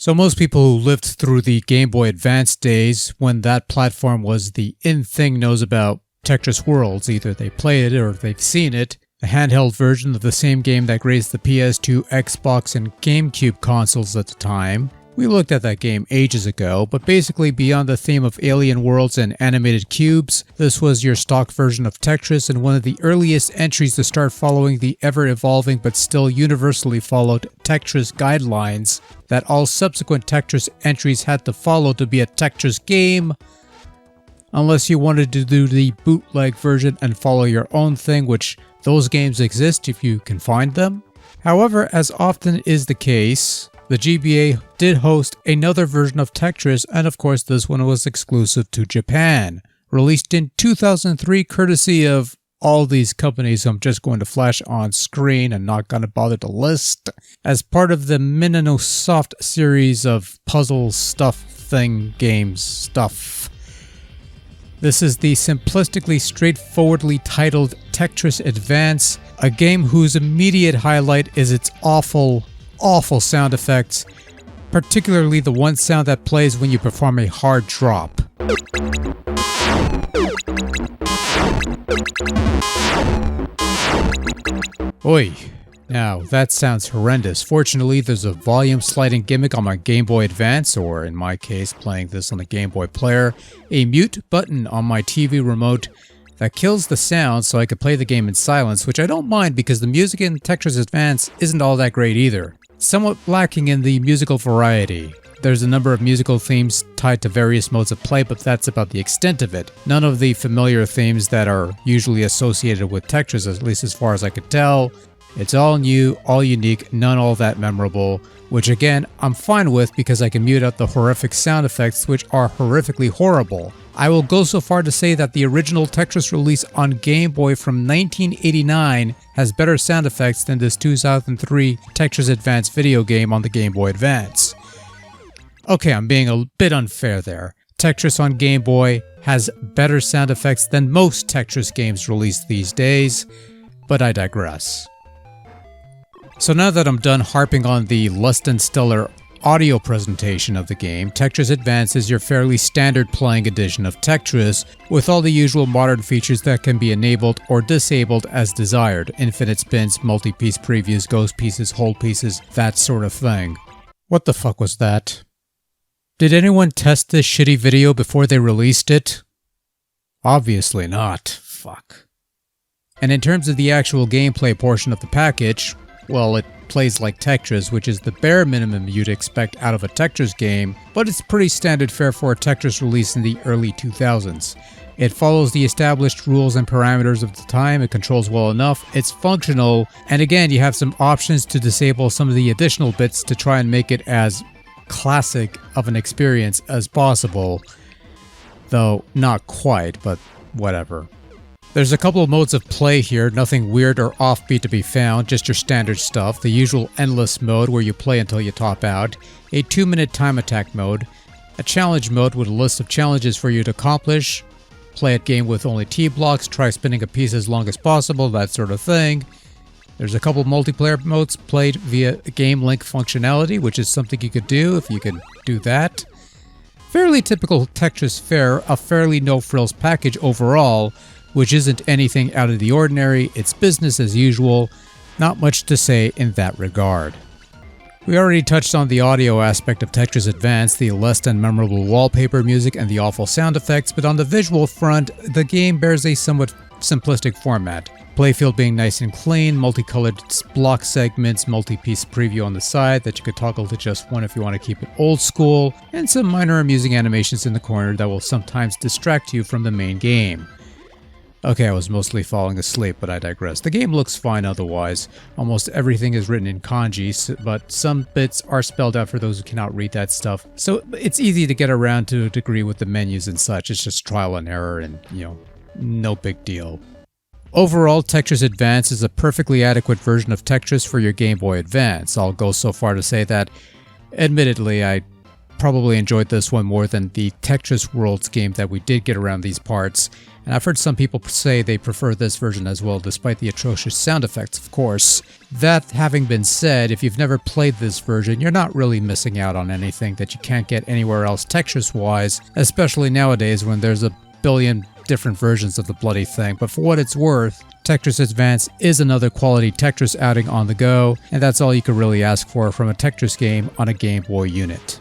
So most people who lived through the Game Boy Advance days, when that platform was the in thing, knows about Tetris Worlds. Either they played it or they've seen it. A handheld version of the same game that graced the PS2, Xbox, and GameCube consoles at the time. We looked at that game ages ago, but basically beyond the theme of alien worlds and animated cubes, this was your stock version of Tetris and one of the earliest entries to start following the ever-evolving but still universally followed Tetris guidelines that all subsequent Tetris entries had to follow to be a Tetris game, unless you wanted to do the bootleg version and follow your own thing, which those games exist if you can find them. However, as often is the case, the GBA did host another version of Tetris, and of course this one was exclusive to Japan. Released in 2003 courtesy of all these companies I'm just going to flash on screen and not going to bother to list, as part of the Mininosoft series of puzzle games stuff. This is the simplistically straightforwardly titled Tetris Advance, a game whose immediate highlight is its awful sound effects, particularly the one sound that plays when you perform a hard drop. Oi. Now, that sounds horrendous. Fortunately, there's a volume sliding gimmick on my Game Boy Advance, or in my case, playing this on the Game Boy Player, a mute button on my TV remote that kills the sound so I could play the game in silence, which I don't mind because the music in Tetris Advance isn't all that great either. Somewhat lacking in the musical variety. There's a number of musical themes tied to various modes of play, but that's about the extent of it. None of the familiar themes that are usually associated with Tetris, at least as far as I could tell. It's all new, all unique, none all that memorable, which again, I'm fine with because I can mute out the horrific sound effects, which are horrifically horrible. I will go so far to say that the original Tetris release on Game Boy from 1989 has better sound effects than this 2003 Tetris Advance video game on the Game Boy Advance. Okay, I'm being a bit unfair there. Tetris on Game Boy has better sound effects than most Tetris games released these days, but I digress. So now that I'm done harping on the less than stellar audio presentation of the game, Tetris Advance is your fairly standard playing edition of Tetris, with all the usual modern features that can be enabled or disabled as desired. Infinite spins, multi-piece previews, ghost pieces, whole pieces, that sort of thing. What the fuck was that? Did anyone test this shitty video before they released it? Obviously not. Fuck. And in terms of the actual gameplay portion of the package, well, it plays like Tetris, which is the bare minimum you'd expect out of a Tetris game, but it's pretty standard fare for a Tetris release in the early 2000s. It follows the established rules and parameters of the time, it controls well enough, it's functional, and again, you have some options to disable some of the additional bits to try and make it as classic of an experience as possible, though not quite, but whatever. There's a couple of modes of play here, nothing weird or offbeat to be found, just your standard stuff. The usual endless mode where you play until you top out, a 2-minute time attack mode, a challenge mode with a list of challenges for you to accomplish, play a game with only T-blocks, try spinning a piece as long as possible, that sort of thing. There's a couple multiplayer modes played via game link functionality, which is something you could do if you can do that. Fairly typical Tetris fare, a fairly no-frills package overall, which isn't anything out of the ordinary, it's business as usual, not much to say in that regard. We already touched on the audio aspect of Tetris Advance, the less than memorable wallpaper music and the awful sound effects, but on the visual front, the game bears a somewhat simplistic format. Playfield being nice and clean, multicolored block segments, multi-piece preview on the side that you could toggle to just one if you want to keep it old school, and some minor amusing animations in the corner that will sometimes distract you from the main game. Okay, I was mostly falling asleep, but I digress. The game looks fine otherwise. Almost everything is written in kanji, but some bits are spelled out for those who cannot read that stuff. So it's easy to get around to a degree with the menus and such. It's just trial and error and, no big deal. Overall, Tetris Advance is a perfectly adequate version of Tetris for your Game Boy Advance. I'll go so far to say that, admittedly, I probably enjoyed this one more than the Tetris Worlds game that we did get around these parts, and I've heard some people say they prefer this version as well, despite the atrocious sound effects, of course. That having been said, if you've never played this version, you're not really missing out on anything that you can't get anywhere else Tetris-wise, especially nowadays when there's a billion different versions of the bloody thing. But for what it's worth, Tetris Advance is another quality Tetris outing on the go, and that's all you could really ask for from a Tetris game on a Game Boy unit.